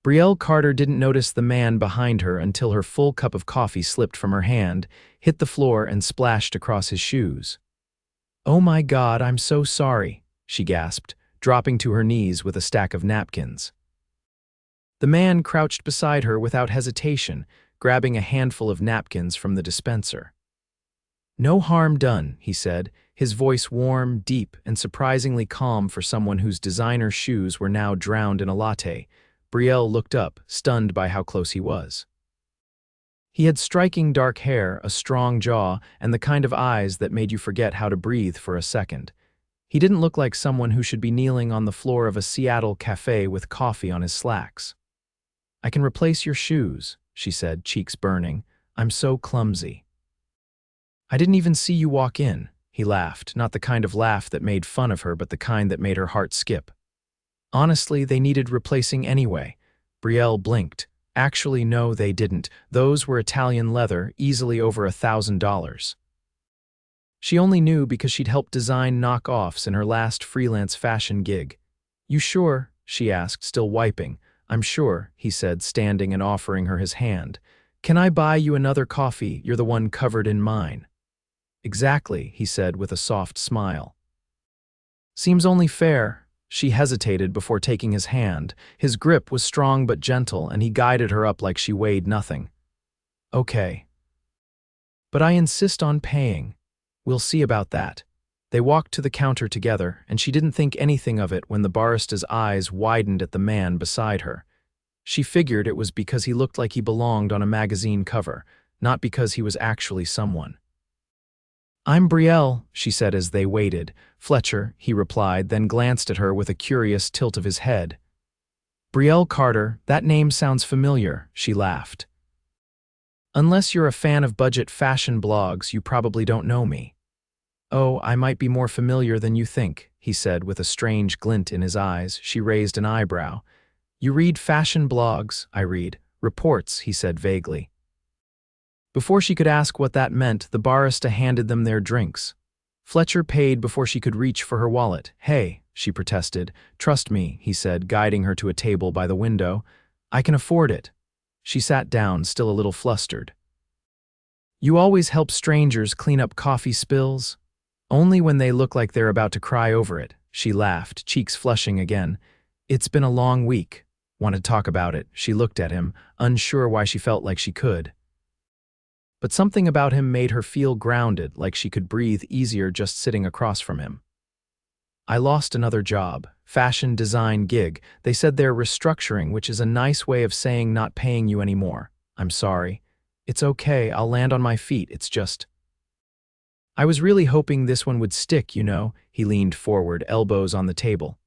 Brielle Carter didn't notice the man behind her until her full cup of coffee slipped from her hand, hit the floor, and splashed across his shoes. "Oh my God, I'm so sorry," she gasped, dropping to her knees with a stack of napkins. The man crouched beside her without hesitation, grabbing a handful of napkins from the dispenser. "No harm done," he said, his voice warm, deep, and surprisingly calm for someone whose designer shoes were now drowned in a latte. Brielle looked up, stunned by how close he was. He had striking dark hair, a strong jaw, and the kind of eyes that made you forget how to breathe for a second. He didn't look like someone who should be kneeling on the floor of a Seattle cafe with coffee on his slacks. "I can replace your shoes," she said, cheeks burning. "I'm so clumsy." "I didn't even see you walk in," he laughed, not the kind of laugh that made fun of her, but the kind that made her heart skip. Honestly, they needed replacing anyway. Brielle blinked. Actually, no, they didn't. Those were Italian leather, easily over $1,000. She only knew because she'd helped design knockoffs in her last freelance fashion gig. "You sure?" she asked, still wiping. "I'm sure," he said, standing and offering her his hand. "Can I buy you another coffee? You're the one covered in mine." "Exactly," he said with a soft smile. "Seems only fair." She hesitated before taking his hand. His grip was strong but gentle, and he guided her up like she weighed nothing. "Okay. But I insist on paying. We'll see about that." They walked to the counter together, and she didn't think anything of it when the barista's eyes widened at the man beside her. She figured it was because he looked like he belonged on a magazine cover, not because he was actually someone. "I'm Brielle," she said as they waited. "Fletcher," he replied, then glanced at her with a curious tilt of his head. "Brielle Carter, that name sounds familiar," she laughed. "Unless you're a fan of budget fashion blogs, you probably don't know me." "Oh, I might be more familiar than you think," he said with a strange glint in his eyes. She raised an eyebrow. "You read fashion blogs?" "I read reports," he said vaguely. Before she could ask what that meant, the barista handed them their drinks. Fletcher paid before she could reach for her wallet. "Hey," she protested. "Trust me," he said, guiding her to a table by the window. "I can afford it." She sat down, still a little flustered. "You always help strangers clean up coffee spills?" "Only when they look like they're about to cry over it," she laughed, cheeks flushing again. "It's been a long week." "Want to talk about it?" She looked at him, unsure why she felt like she could. But something about him made her feel grounded, like she could breathe easier just sitting across from him. "I lost another job, fashion design gig. They said they're restructuring, which is a nice way of saying not paying you anymore. I'm sorry." "It's okay, I'll land on my feet, it's just—" "I was really hoping this one would stick, you know." He leaned forward, elbows on the table.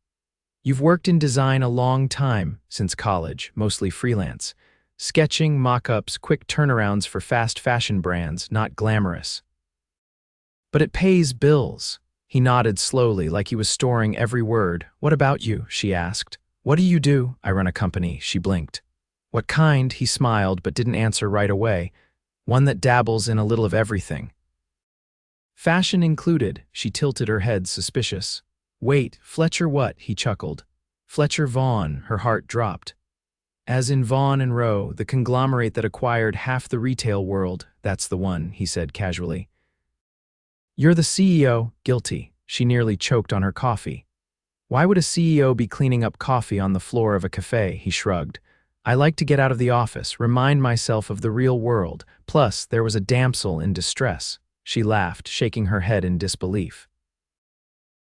"You've worked in design a long time, since college, mostly freelance. Sketching, mock-ups, quick turnarounds for fast fashion brands, not glamorous. But it pays bills." He nodded slowly, like he was storing every word. "What about you?" she asked. "What do you do?" "I run a company," she blinked. "What kind?" He smiled, but didn't answer right away. "One that dabbles in a little of everything." "Fashion included." She tilted her head, suspicious. "Wait, Fletcher what?" He chuckled. "Fletcher Vaughn." Her heart dropped. "As in Vaughn and Rowe, the conglomerate that acquired half the retail world." "That's the one," he said casually. "You're the CEO." "Guilty." She nearly choked on her coffee. "Why would a CEO be cleaning up coffee on the floor of a cafe?" He shrugged. "I like to get out of the office, remind myself of the real world. Plus, there was a damsel in distress." She laughed, shaking her head in disbelief.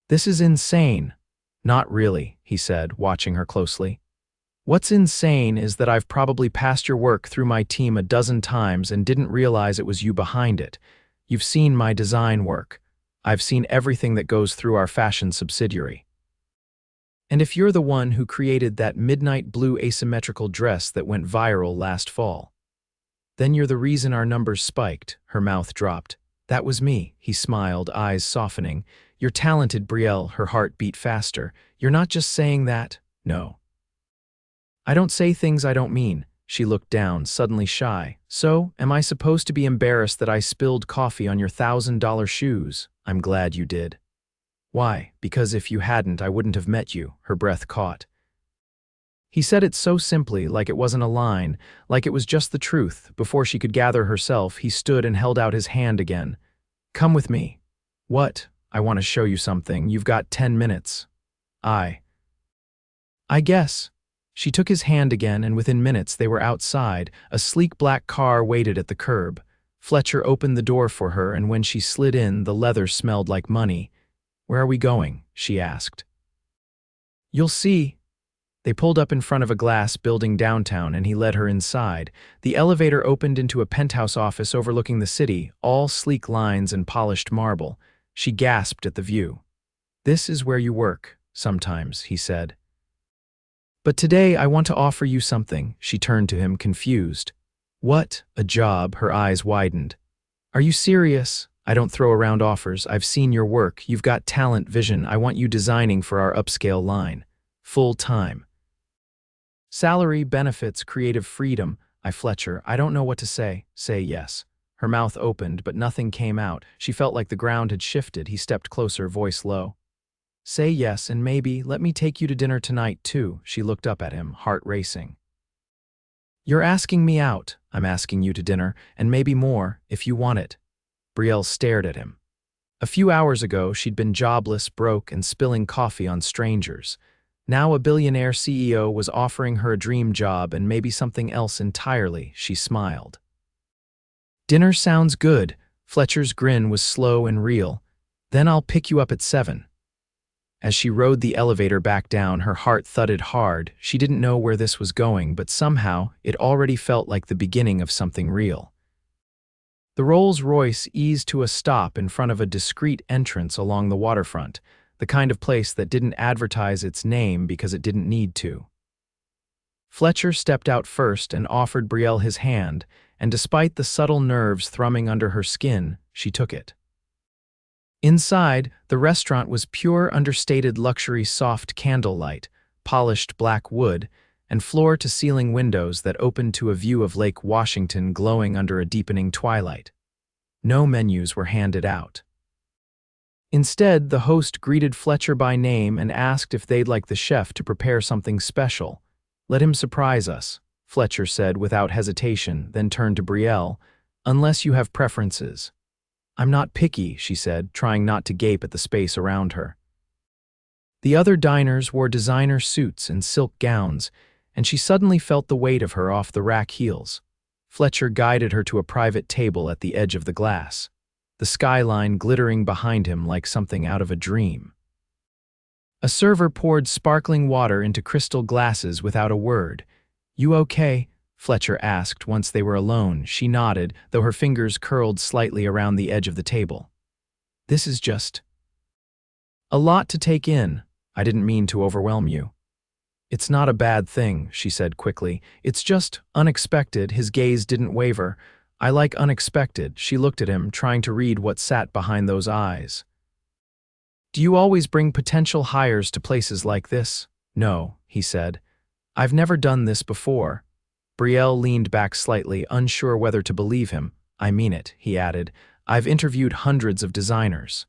"This is insane." "Not really," he said, watching her closely. "What's insane is that I've probably passed your work through my team a dozen times and didn't realize it was you behind it. You've seen my design work. I've seen everything that goes through our fashion subsidiary. And if you're the one who created that midnight blue asymmetrical dress that went viral last fall, then you're the reason our numbers spiked." Her mouth dropped. "That was me," he smiled, eyes softening. "You're talented, Brielle." Her heart beat faster. "You're not just saying that." "No. I don't say things I don't mean." She looked down, suddenly shy. "So, am I supposed to be embarrassed that I spilled coffee on your $1,000 shoes?" "I'm glad you did." "Why?" "Because if you hadn't, I wouldn't have met you." Her breath caught. He said it so simply, like it wasn't a line, like it was just the truth. Before she could gather herself, he stood and held out his hand again. "Come with me." "What?" "I want to show you something. You've got 10 minutes. I guess." She took his hand again, and within minutes they were outside. A sleek black car waited at the curb. Fletcher opened the door for her, and when she slid in, the leather smelled like money. "Where are we going?" she asked. "You'll see." They pulled up in front of a glass building downtown, and he led her inside. The elevator opened into a penthouse office overlooking the city, all sleek lines and polished marble. She gasped at the view. "This is where you work, sometimes," he said. "But today I want to offer you something." She turned to him, confused. "What? A job?" Her eyes widened. "Are you serious? I don't throw around offers. I've seen your work. You've got talent, vision. I want you designing for our upscale line. Full time. Salary, benefits, creative freedom." Fletcher, I don't know what to say. "Say yes." Her mouth opened, but nothing came out. She felt like the ground had shifted. He stepped closer, voice low. "Say yes, and maybe let me take you to dinner tonight, too." She looked up at him, heart racing. "You're asking me out. I'm asking you to dinner, and maybe more, if you want it." Brielle stared at him. A few hours ago, she'd been jobless, broke, and spilling coffee on strangers. Now a billionaire CEO was offering her a dream job and maybe something else entirely. She smiled. "Dinner sounds good." Fletcher's grin was slow and real. "Then I'll pick you up at 7. As she rode the elevator back down, her heart thudded hard. She didn't know where this was going, but somehow it already felt like the beginning of something real. The Rolls-Royce eased to a stop in front of a discreet entrance along the waterfront, the kind of place that didn't advertise its name because it didn't need to. Fletcher stepped out first and offered Brielle his hand, and despite the subtle nerves thrumming under her skin, she took it. Inside, the restaurant was pure, understated luxury, soft candlelight, polished black wood, and floor-to-ceiling windows that opened to a view of Lake Washington glowing under a deepening twilight. No menus were handed out. Instead, the host greeted Fletcher by name and asked if they'd like the chef to prepare something special. "Let him surprise us," Fletcher said without hesitation, then turned to Brielle, "unless you have preferences." "I'm not picky," she said, trying not to gape at the space around her. The other diners wore designer suits and silk gowns, and she suddenly felt the weight of her off the rack heels. Fletcher guided her to a private table at the edge of the glass, the skyline glittering behind him like something out of a dream. A server poured sparkling water into crystal glasses without a word. "You okay?" Fletcher asked once they were alone. She nodded, though her fingers curled slightly around the edge of the table. "This is just a lot to take in. I didn't mean to overwhelm you." "It's not a bad thing," she said quickly. "It's just unexpected." His gaze didn't waver. "I like unexpected." She looked at him, trying to read what sat behind those eyes. "Do you always bring potential hires to places like this?" "No," he said. "I've never done this before." Brielle leaned back slightly, unsure whether to believe him. "I mean it," he added. "I've interviewed hundreds of designers.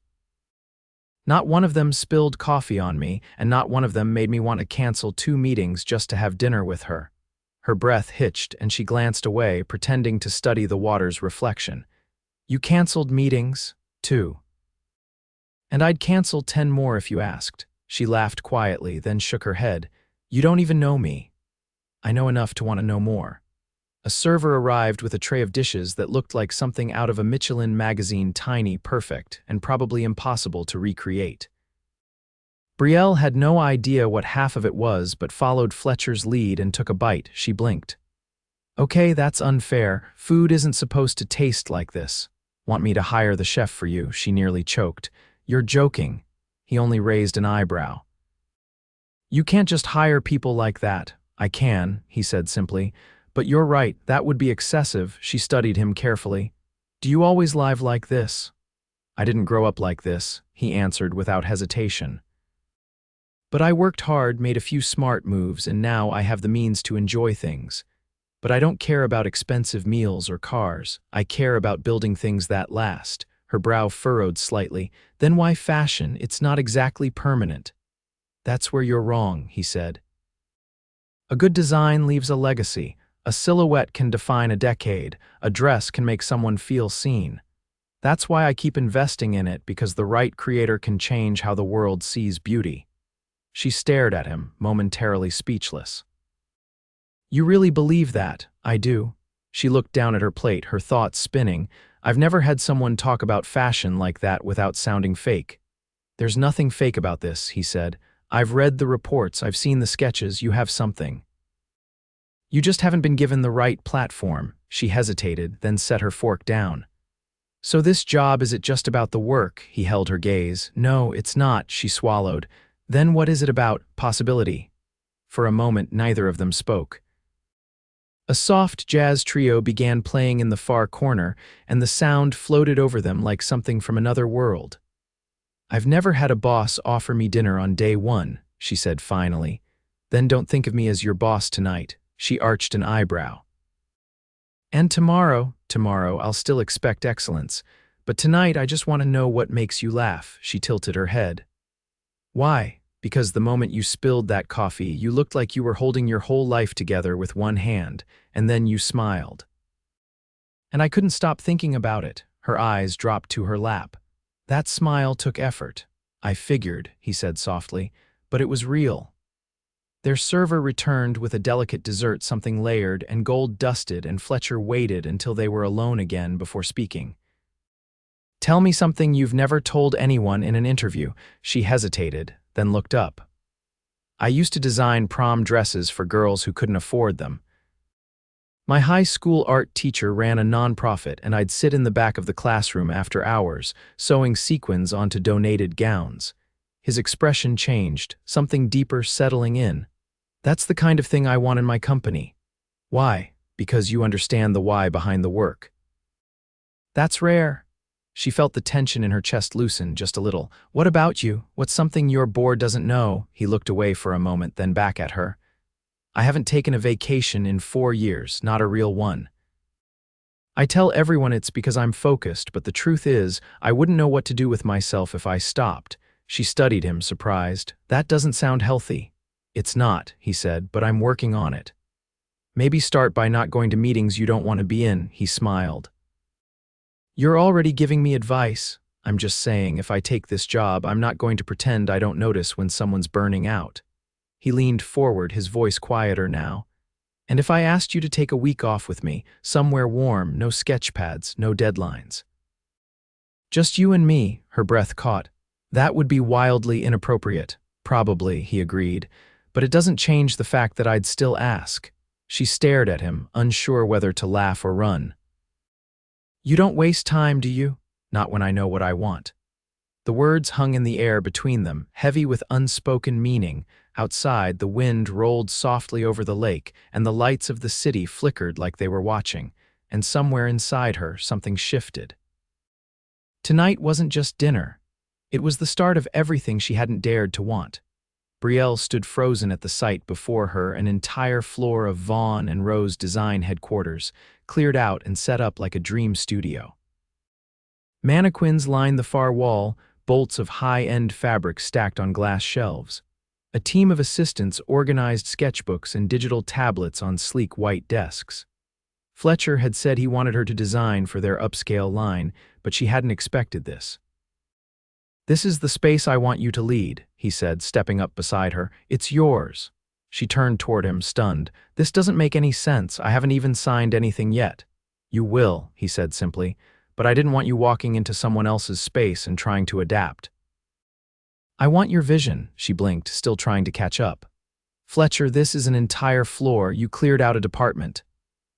Not one of them spilled coffee on me, and not one of them made me want to cancel 2 meetings just to have dinner with her." Her breath hitched, and she glanced away, pretending to study the water's reflection. "You canceled meetings, too. And I'd cancel 10 more if you asked." She laughed quietly, then shook her head. "You don't even know me." "I know enough to want to know more." A server arrived with a tray of dishes that looked like something out of a Michelin magazine, tiny, perfect, and probably impossible to recreate. Brielle had no idea what half of it was, but followed Fletcher's lead and took a bite. She blinked. "Okay, that's unfair. Food isn't supposed to taste like this." "Want me to hire the chef for you?" She nearly choked. "You're joking." He only raised an eyebrow. "You can't just hire people like that." "I can," he said simply. "But you're right, that would be excessive." She studied him carefully. "Do you always live like this?" "I didn't grow up like this," he answered without hesitation. "But I worked hard, made a few smart moves, and now I have the means to enjoy things. But I don't care about expensive meals or cars. I care about building things that last." Her brow furrowed slightly. "Then why fashion? It's not exactly permanent." "That's where you're wrong," he said. A good design leaves a legacy. A silhouette can define a decade. A dress can make someone feel seen. That's why I keep investing in it, because the right creator can change how the world sees beauty. She stared at him, momentarily speechless. You really believe that? I do. She looked down at her plate, her thoughts spinning. I've never had someone talk about fashion like that without sounding fake. There's nothing fake about this, he said. I've read the reports, I've seen the sketches, you have something. You just haven't been given the right platform. She hesitated, then set her fork down. So this job, is it just about the work? He held her gaze. No, it's not, she swallowed. Then what is it about? Possibility. For a moment, neither of them spoke. A soft jazz trio began playing in the far corner, and the sound floated over them like something from another world. I've never had a boss offer me dinner on day one, she said finally. Then don't think of me as your boss tonight. She arched an eyebrow. And tomorrow I'll still expect excellence. But tonight I just want to know what makes you laugh. She tilted her head. Why? Because the moment you spilled that coffee, you looked like you were holding your whole life together with one hand, and then you smiled. And I couldn't stop thinking about it. Her eyes dropped to her lap. That smile took effort. I figured, he said softly, but it was real. Their server returned with a delicate dessert, something layered and gold-dusted, and Fletcher waited until they were alone again before speaking. Tell me something you've never told anyone in an interview. She hesitated, then looked up. I used to design prom dresses for girls who couldn't afford them. My high school art teacher ran a nonprofit, and I'd sit in the back of the classroom after hours, sewing sequins onto donated gowns. His expression changed, something deeper settling in. That's the kind of thing I want in my company. Why? Because you understand the why behind the work. That's rare. She felt the tension in her chest loosen just a little. What about you? What's something your board doesn't know? He looked away for a moment, then back at her. I haven't taken a vacation in 4 years, not a real one. I tell everyone it's because I'm focused, but the truth is, I wouldn't know what to do with myself if I stopped. She studied him, surprised. That doesn't sound healthy. It's not, he said, but I'm working on it. Maybe start by not going to meetings you don't want to be in, he smiled. You're already giving me advice. I'm just saying, if I take this job, I'm not going to pretend I don't notice when someone's burning out. He leaned forward, his voice quieter now. And if I asked you to take a week off with me, somewhere warm, no sketch pads, no deadlines. Just you and me, her breath caught. That would be wildly inappropriate. Probably, he agreed. But it doesn't change the fact that I'd still ask. She stared at him, unsure whether to laugh or run. You don't waste time, do you? Not when I know what I want. The words hung in the air between them, heavy with unspoken meaning. Outside, the wind rolled softly over the lake, and the lights of the city flickered like they were watching. And somewhere inside her, something shifted. Tonight wasn't just dinner. It was the start of everything she hadn't dared to want. Brielle stood frozen at the sight before her, an entire floor of Vaughn and Rose design headquarters, cleared out and set up like a dream studio. Mannequins lined the far wall, bolts of high-end fabric stacked on glass shelves. A team of assistants organized sketchbooks and digital tablets on sleek white desks. Fletcher had said he wanted her to design for their upscale line, but she hadn't expected this. This is the space I want you to lead, he said, stepping up beside her. It's yours. She turned toward him, stunned. This doesn't make any sense. I haven't even signed anything yet. You will, he said simply, but I didn't want you walking into someone else's space and trying to adapt. I want your vision, she blinked, still trying to catch up. Fletcher, this is an entire floor. You cleared out a department.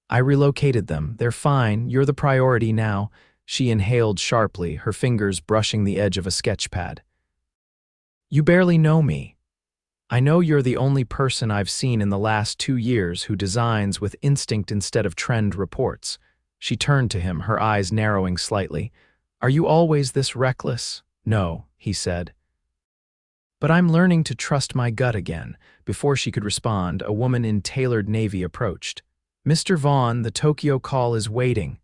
I relocated them. They're fine. You're the priority now. She inhaled sharply, her fingers brushing the edge of a sketch pad. You barely know me. I know you're the only person I've seen in the last 2 years who designs with instinct instead of trend reports. She turned to him, her eyes narrowing slightly. Are you always this reckless? No, he said. But I'm learning to trust my gut again. Before she could respond, a woman in tailored navy approached. Mr. Vaughn, the Tokyo call is waiting.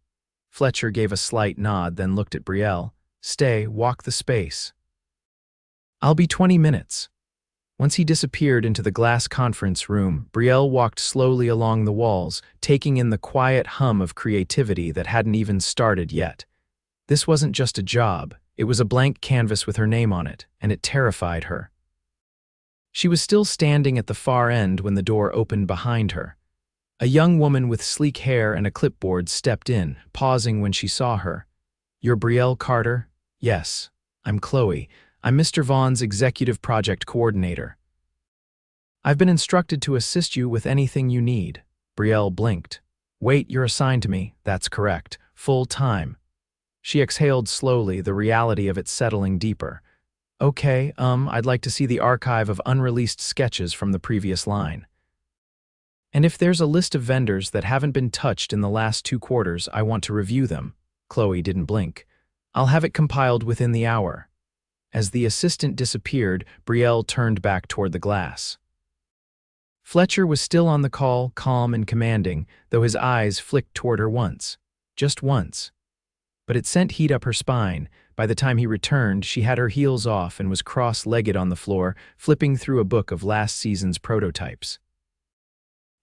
Fletcher gave a slight nod, then looked at Brielle. Stay, walk the space. I'll be 20 minutes. Once he disappeared into the glass conference room, Brielle walked slowly along the walls, taking in the quiet hum of creativity that hadn't even started yet. This wasn't just a job, it was a blank canvas with her name on it, and it terrified her. She was still standing at the far end when the door opened behind her. A young woman with sleek hair and a clipboard stepped in, pausing when she saw her. "You're Brielle Carter?" "Yes. I'm Chloe. I'm Mr. Vaughn's executive project coordinator. I've been instructed to assist you with anything you need." Brielle blinked. "Wait, you're assigned to me." "That's correct. Full time." She exhaled slowly, the reality of it settling deeper. "Okay, I'd like to see the archive of unreleased sketches from the previous line. And if there's a list of vendors that haven't been touched in the last 2 quarters, I want to review them." Chloe didn't blink. "I'll have it compiled within the hour." As the assistant disappeared, Brielle turned back toward the glass. Fletcher was still on the call, calm and commanding, though his eyes flicked toward her once. Just once. But it sent heat up her spine. By the time he returned, she had her heels off and was cross-legged on the floor, flipping through a book of last season's prototypes.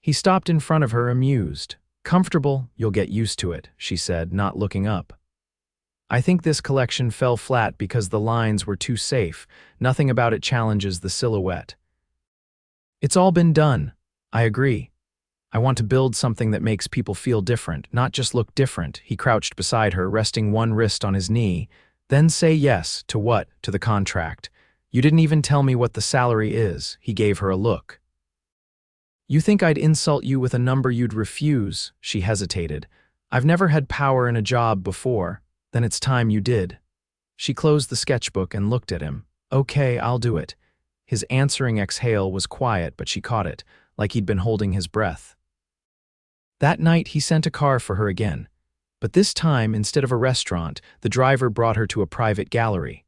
He stopped in front of her, amused. "Comfortable? You'll get used to it," she said, not looking up. "I think this collection fell flat because the lines were too safe. Nothing about it challenges the silhouette." "It's all been done." "I agree. I want to build something that makes people feel different, not just look different." He crouched beside her, resting one wrist on his knee. "Then say yes." "To what?" "To the contract. You didn't even tell me what the salary is." He gave her a look. "You think I'd insult you with a number you'd refuse?" She hesitated. "I've never had power in a job before." "Then it's time you did." She closed the sketchbook and looked at him. "Okay, I'll do it." His answering exhale was quiet, but she caught it, like he'd been holding his breath. That night he sent a car for her again. But this time, instead of a restaurant, the driver brought her to a private gallery.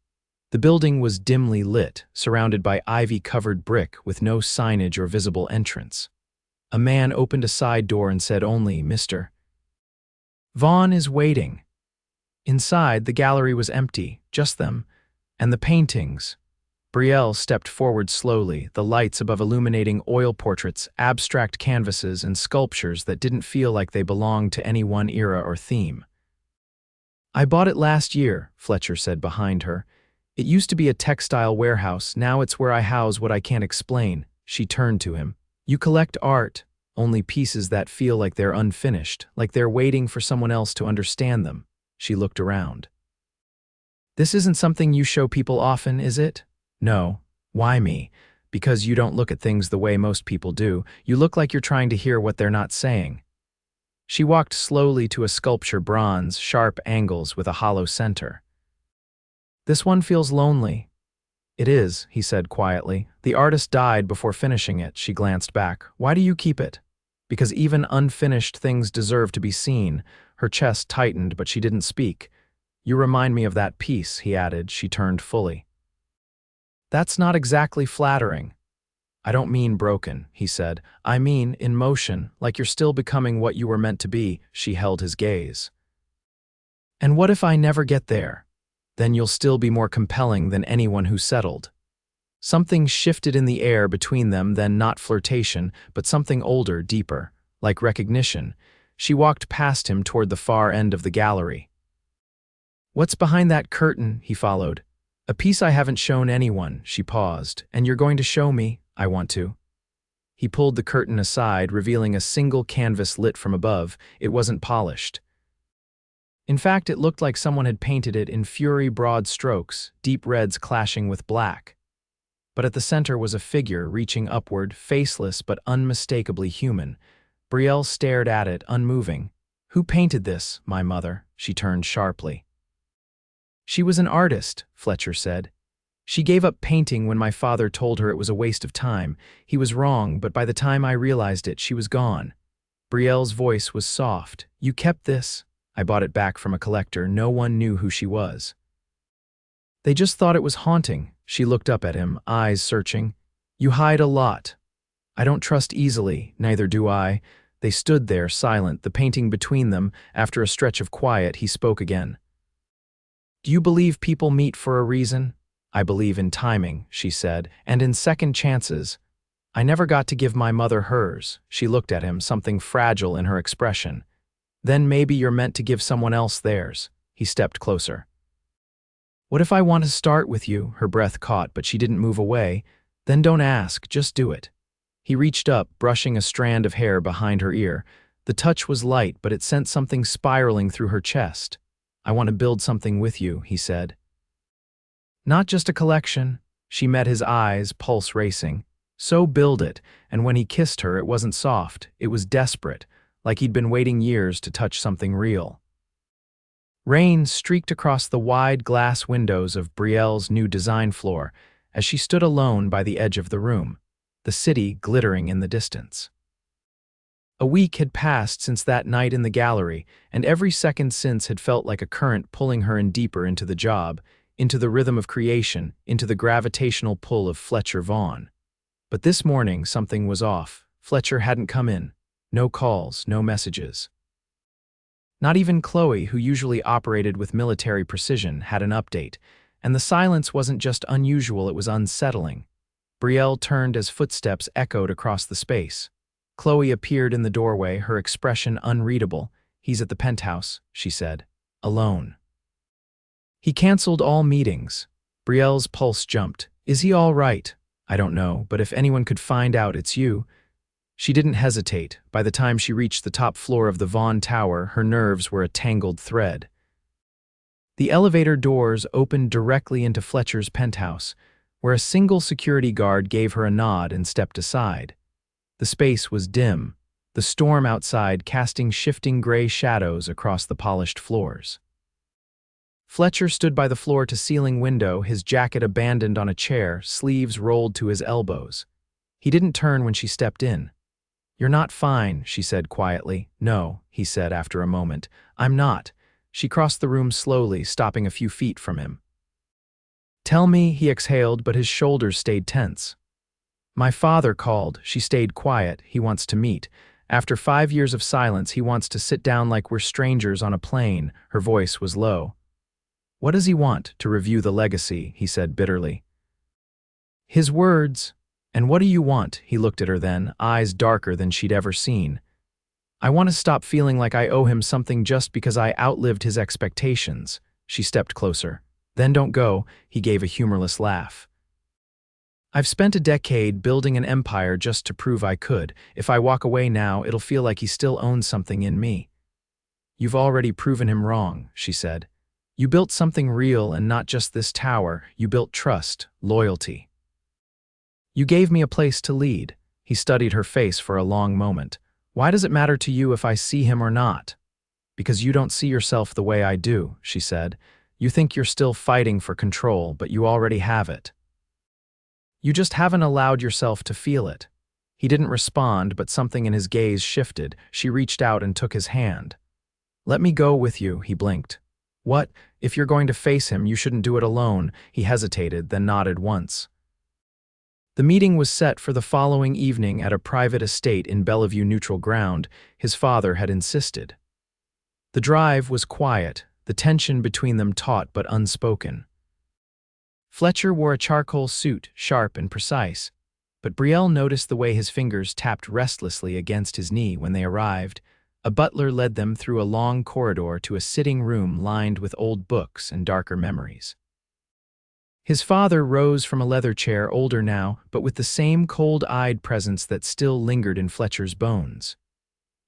The building was dimly lit, surrounded by ivy-covered brick with no signage or visible entrance. A man opened a side door and said only, "Mr. Vaughn is waiting." Inside, the gallery was empty, just them, and the paintings. Brielle stepped forward slowly, the lights above illuminating oil portraits, abstract canvases, and sculptures that didn't feel like they belonged to any one era or theme. "I bought it last year," Fletcher said behind her. "It used to be a textile warehouse, now it's where I house what I can't explain." She turned to him. "You collect art, only pieces that feel like they're unfinished, like they're waiting for someone else to understand them." She looked around. "This isn't something you show people often, is it?" "No." "Why me?" "Because you don't look at things the way most people do. You look like you're trying to hear what they're not saying." She walked slowly to a sculpture, bronze, sharp angles with a hollow center. "This one feels lonely." "It is," he said quietly. "The artist died before finishing it." She glanced back. "Why do you keep it?" "Because even unfinished things deserve to be seen." Her chest tightened, but she didn't speak. "You remind me of that piece," he added. She turned fully. "That's not exactly flattering." "I don't mean broken," he said. "I mean in motion, like you're still becoming what you were meant to be." She held his gaze. "And what if I never get there? Then you'll still be more compelling than anyone who settled." Something shifted in the air between them, then not flirtation, but something older, deeper, like recognition. She walked past him toward the far end of the gallery. "What's behind that curtain?" he followed. "A piece I haven't shown anyone." She paused. "And you're going to show me?" "I want to." He pulled the curtain aside, revealing a single canvas lit from above. It wasn't polished. In fact, it looked like someone had painted it in fury broad strokes, deep reds clashing with black. But at the center was a figure reaching upward, faceless but unmistakably human. Brielle stared at it, unmoving. "Who painted this?" "My mother." She turned sharply. "She was an artist," Fletcher said. "She gave up painting when my father told her it was a waste of time. He was wrong, but by the time I realized it, she was gone." Brielle's voice was soft. "You kept this?" "I bought it back from a collector. No one knew who she was. They just thought it was haunting." She looked up at him, eyes searching. "You hide a lot." "I don't trust easily." "Neither do I." They stood there, silent, the painting between them. After a stretch of quiet, he spoke again. "Do you believe people meet for a reason?" I believe in timing, she said, and in second chances. I never got to give my mother hers. She looked at him, something fragile in her expression. Then maybe you're meant to give someone else theirs. He stepped closer. What if I want to start with you? Her breath caught, but she didn't move away. Then don't ask, just do it. He reached up, brushing a strand of hair behind her ear. The touch was light, but it sent something spiraling through her chest. I want to build something with you, he said. Not just a collection. She met his eyes, pulse racing. So build it, and when he kissed her, it wasn't soft, it was desperate, like he'd been waiting years to touch something real. Rain streaked across the wide glass windows of Brielle's new design floor as she stood alone by the edge of the room, the city glittering in the distance. A week had passed since that night in the gallery, and every second since had felt like a current pulling her in deeper into the job, into the rhythm of creation, into the gravitational pull of Fletcher Vaughn. But this morning something was off. Fletcher hadn't come in. No calls, no messages. Not even Chloe, who usually operated with military precision, had an update, and the silence wasn't just unusual, it was unsettling. Brielle turned as footsteps echoed across the space. Chloe appeared in the doorway, her expression unreadable. He's at the penthouse, she said. Alone. He canceled all meetings. Brielle's pulse jumped. Is he all right? I don't know, but if anyone could find out, it's you. She didn't hesitate. By the time she reached the top floor of the Vaughn Tower, her nerves were a tangled thread. The elevator doors opened directly into Fletcher's penthouse, where a single security guard gave her a nod and stepped aside. The space was dim, the storm outside casting shifting gray shadows across the polished floors. Fletcher stood by the floor-to-ceiling window, his jacket abandoned on a chair, sleeves rolled to his elbows. He didn't turn when she stepped in. You're not fine, she said quietly. No, he said after a moment. I'm not. She crossed the room slowly, stopping a few feet from him. Tell me, he exhaled, but his shoulders stayed tense. My father called. She stayed quiet. He wants to meet. After 5 years of silence, he wants to sit down like we're strangers on a plane. Her voice was low. What does he want? To review the legacy, he said bitterly. His words. And what do you want? He looked at her then, eyes darker than she'd ever seen. I want to stop feeling like I owe him something just because I outlived his expectations. She stepped closer. Then don't go, he gave a humorless laugh. I've spent a decade building an empire just to prove I could. If I walk away now, it'll feel like he still owns something in me. You've already proven him wrong, she said. You built something real and not just this tower. You built trust, loyalty. You gave me a place to lead. He studied her face for a long moment. Why does it matter to you if I see him or not? Because you don't see yourself the way I do, she said. You think you're still fighting for control, but you already have it. You just haven't allowed yourself to feel it. He didn't respond, but something in his gaze shifted. She reached out and took his hand. Let me go with you, he blinked. What? If you're going to face him, you shouldn't do it alone. He hesitated, then nodded once. The meeting was set for the following evening at a private estate in Bellevue Neutral Ground. His father had insisted. The drive was quiet, the tension between them taut but unspoken. Fletcher wore a charcoal suit, sharp and precise, but Brielle noticed the way his fingers tapped restlessly against his knee when they arrived. A butler led them through a long corridor to a sitting room lined with old books and darker memories. His father rose from a leather chair, older now, but with the same cold-eyed presence that still lingered in Fletcher's bones.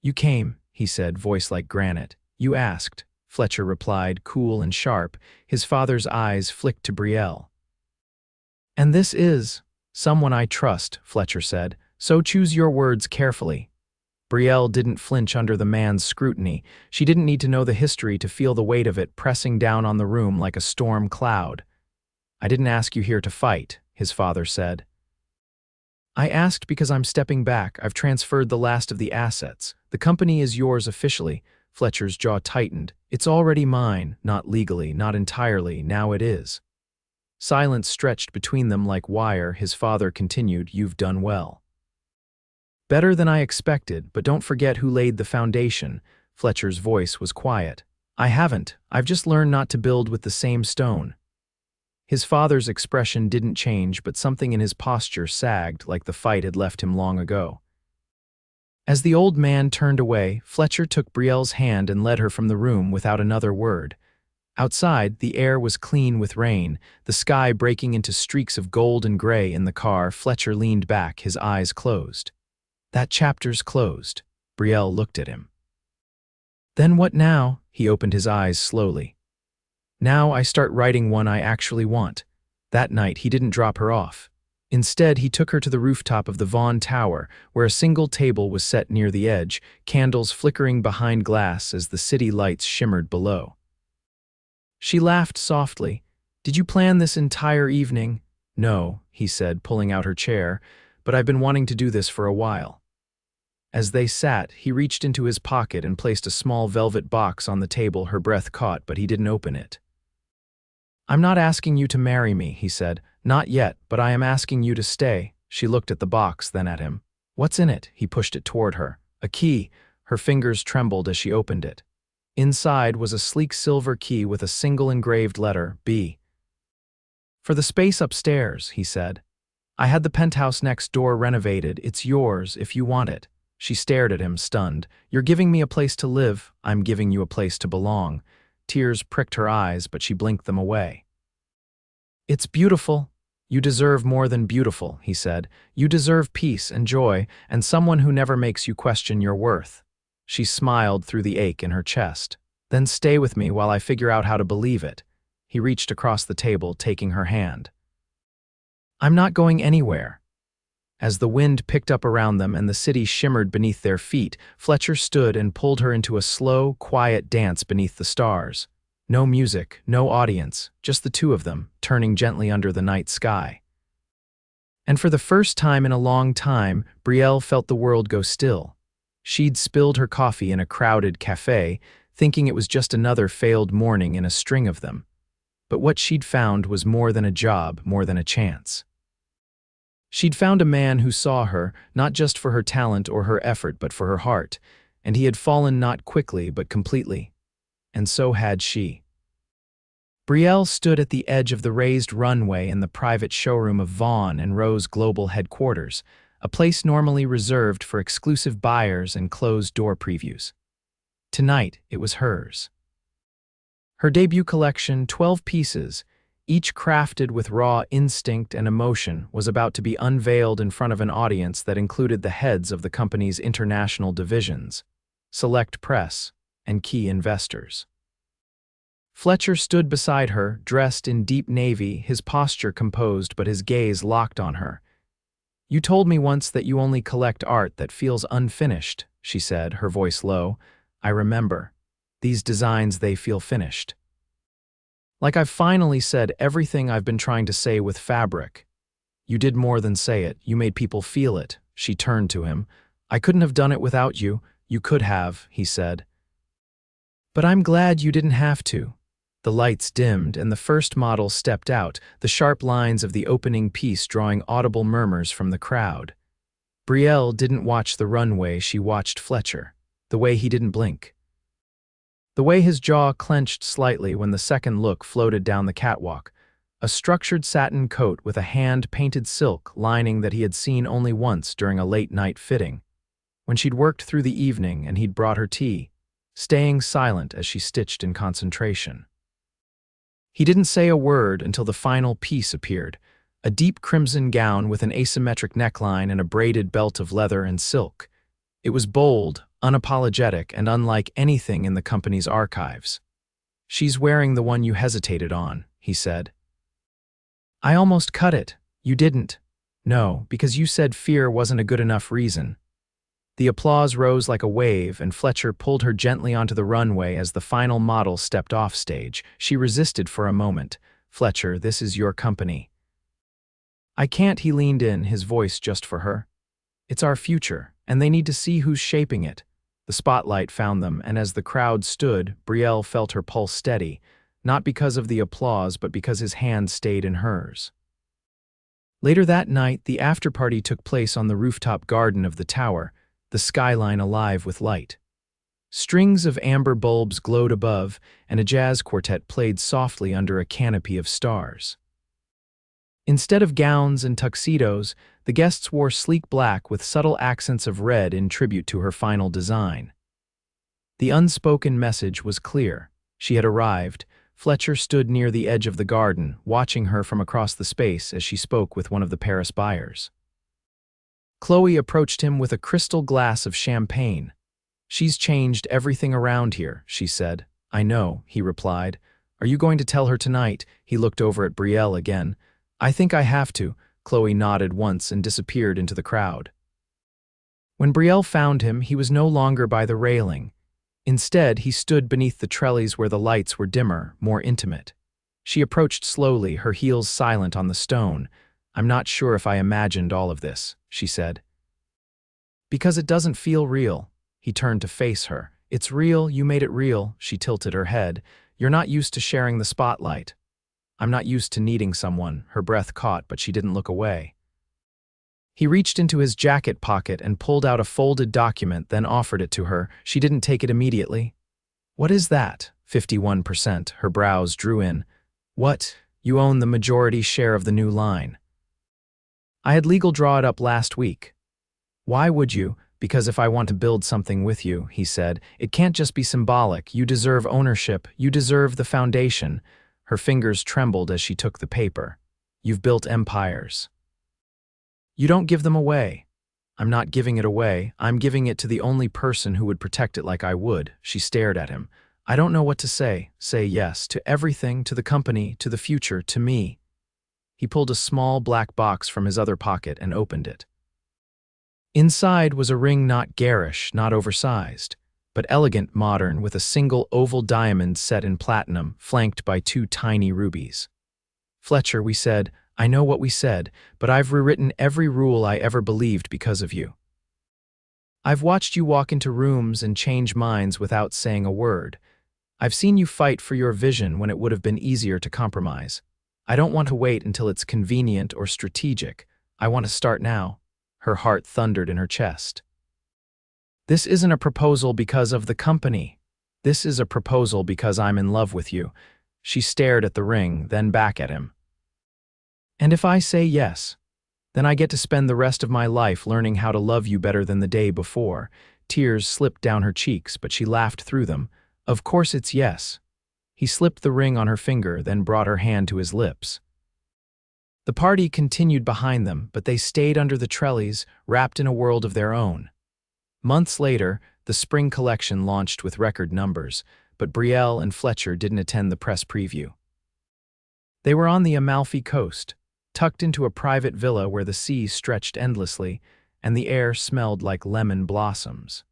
You came, he said, voice like granite. You asked, Fletcher replied, cool and sharp. His father's eyes flicked to Brielle. And this is someone I trust, Fletcher said, so choose your words carefully. Brielle didn't flinch under the man's scrutiny. She didn't need to know the history to feel the weight of it pressing down on the room like a storm cloud. I didn't ask you here to fight, his father said. I asked because I'm stepping back. I've transferred the last of the assets. The company is yours officially. Fletcher's jaw tightened. It's already mine, not legally, not entirely. Now it is. Silence stretched between them like wire. His father continued, You've done well. Better than I expected, but don't forget who laid the foundation. Fletcher's voice was quiet. I haven't. I've just learned not to build with the same stone. His father's expression didn't change, but something in his posture sagged like the fight had left him long ago. As the old man turned away, Fletcher took Brielle's hand and led her from the room without another word. Outside, the air was clean with rain, the sky breaking into streaks of gold and gray. In the car, Fletcher leaned back, his eyes closed. That chapter's closed. Brielle looked at him. Then what now? He opened his eyes slowly. Now I start writing one I actually want. That night, he didn't drop her off. Instead, he took her to the rooftop of the Vaughn Tower, where a single table was set near the edge, candles flickering behind glass as the city lights shimmered below. She laughed softly. "Did you plan this entire evening?" "No," he said, pulling out her chair, "but I've been wanting to do this for a while." As they sat, he reached into his pocket and placed a small velvet box on the table. Her breath caught, but he didn't open it. "I'm not asking you to marry me," he said. "Not yet, but I am asking you to stay." She looked at the box, then at him. "What's in it?" He pushed it toward her. "A key." Her fingers trembled as she opened it. Inside was a sleek silver key with a single engraved letter, B. "For the space upstairs," he said. "I had the penthouse next door renovated. It's yours if you want it." She stared at him, stunned. "You're giving me a place to live. I'm giving you a place to belong." Tears pricked her eyes, but she blinked them away. "It's beautiful. You deserve more than beautiful," he said. "You deserve peace and joy, and someone who never makes you question your worth." She smiled through the ache in her chest. "Then stay with me while I figure out how to believe it." He reached across the table, taking her hand. "I'm not going anywhere." As the wind picked up around them and the city shimmered beneath their feet, Fletcher stood and pulled her into a slow, quiet dance beneath the stars. No music, no audience, just the two of them, turning gently under the night sky. And for the first time in a long time, Brielle felt the world go still. She'd spilled her coffee in a crowded cafe, thinking it was just another failed morning in a string of them. But what she'd found was more than a job, more than a chance. She'd found a man who saw her, not just for her talent or her effort, but for her heart, and he had fallen not quickly, but completely. And so had she. Brielle stood at the edge of the raised runway in the private showroom of Vaughn and Rose Global headquarters, a place normally reserved for exclusive buyers and closed-door previews. Tonight, it was hers. Her debut collection, 12 pieces, each crafted with raw instinct and emotion, was about to be unveiled in front of an audience that included the heads of the company's international divisions, select press, and key investors. Fletcher stood beside her, dressed in deep navy, his posture composed but his gaze locked on her. "You told me once that you only collect art that feels unfinished," she said, her voice low. "I remember. These designs, they feel finished. Like I've finally said everything I've been trying to say with fabric." "You did more than say it. You made people feel it." She turned to him. "I couldn't have done it without you." "You could have," he said. "But I'm glad you didn't have to." The lights dimmed and the first model stepped out, the sharp lines of the opening piece drawing audible murmurs from the crowd. Brielle didn't watch the runway, she watched Fletcher, the way he didn't blink. The way his jaw clenched slightly when the second look floated down the catwalk, a structured satin coat with a hand-painted silk lining that he had seen only once during a late-night fitting, when she'd worked through the evening and he'd brought her tea, staying silent as she stitched in concentration. He didn't say a word until the final piece appeared, a deep crimson gown with an asymmetric neckline and a braided belt of leather and silk. It was bold, unapologetic, and unlike anything in the company's archives. "She's wearing the one you hesitated on," he said. "I almost cut it." "You didn't." "No, because you said fear wasn't a good enough reason." The applause rose like a wave, and Fletcher pulled her gently onto the runway as the final model stepped off stage. She resisted for a moment. "Fletcher, this is your company." "I can't," he leaned in, his voice just for her. "It's our future, and they need to see who's shaping it." The spotlight found them, and as the crowd stood, Brielle felt her pulse steady, not because of the applause but because his hand stayed in hers. Later that night, the after-party took place on the rooftop garden of the tower, the skyline alive with light. Strings of amber bulbs glowed above, and a jazz quartet played softly under a canopy of stars. Instead of gowns and tuxedos, the guests wore sleek black with subtle accents of red in tribute to her final design. The unspoken message was clear. She had arrived. Fletcher stood near the edge of the garden, watching her from across the space as she spoke with one of the Paris buyers. Chloe approached him with a crystal glass of champagne. "She's changed everything around here," she said. "I know," he replied. "Are you going to tell her tonight?" He looked over at Brielle again. "I think I have to." Chloe nodded once and disappeared into the crowd. When Brielle found him, he was no longer by the railing. Instead, he stood beneath the trellis where the lights were dimmer, more intimate. She approached slowly, her heels silent on the stone. "I'm not sure if I imagined all of this," she said. "Because it doesn't feel real." He turned to face her. "It's real, you made it real." She tilted her head. "You're not used to sharing the spotlight." "I'm not used to needing someone." Her breath caught, but she didn't look away. He reached into his jacket pocket and pulled out a folded document, then offered it to her. She didn't take it immediately. "What is that?" 51%. Her brows drew in. "What? You own the majority share of the new line." "I had legal draw it up last week." "Why would you?" "Because if I want to build something with you," he said, "it can't just be symbolic. You deserve ownership. You deserve the foundation." Her fingers trembled as she took the paper. "You've built empires. You don't give them away." "I'm not giving it away. I'm giving it to the only person who would protect it like I would." She stared at him. "I don't know what to say." "Say yes to everything, to the company, to the future, to me." He pulled a small black box from his other pocket and opened it. Inside was a ring not garish, not oversized, but elegant, modern, with a single oval diamond set in platinum, flanked by two tiny rubies. "Fletcher," we said, "I know what we said, but I've rewritten every rule I ever believed because of you. I've watched you walk into rooms and change minds without saying a word. I've seen you fight for your vision when it would have been easier to compromise. I don't want to wait until it's convenient or strategic. I want to start now." Her heart thundered in her chest. "This isn't a proposal because of the company. This is a proposal because I'm in love with you." She stared at the ring, then back at him. "And if I say yes, then I get to spend the rest of my life learning how to love you better than the day before." Tears slipped down her cheeks, but she laughed through them. "Of course it's yes." He slipped the ring on her finger, then brought her hand to his lips. The party continued behind them, but they stayed under the trellis, wrapped in a world of their own. Months later, the spring collection launched with record numbers, but Brielle and Fletcher didn't attend the press preview. They were on the Amalfi Coast, tucked into a private villa where the sea stretched endlessly and the air smelled like lemon blossoms.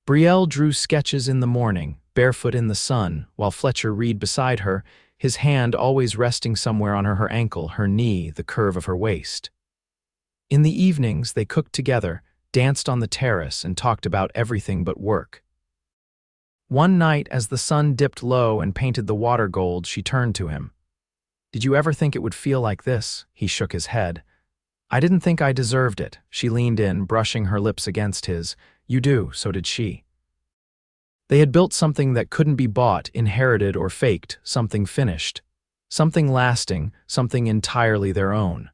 Brielle drew sketches in the morning, barefoot in the sun, while Fletcher read beside her, his hand always resting somewhere on her ankle, her knee, the curve of her waist. In the evenings, they cooked together, danced on the terrace, and talked about everything but work. One night, as the sun dipped low and painted the water gold, she turned to him. "Did you ever think it would feel like this?" He shook his head. "I didn't think I deserved it." She leaned in, brushing her lips against his. "You do," so did she. They had built something that couldn't be bought, inherited, or faked, something finished. Something lasting, something entirely their own.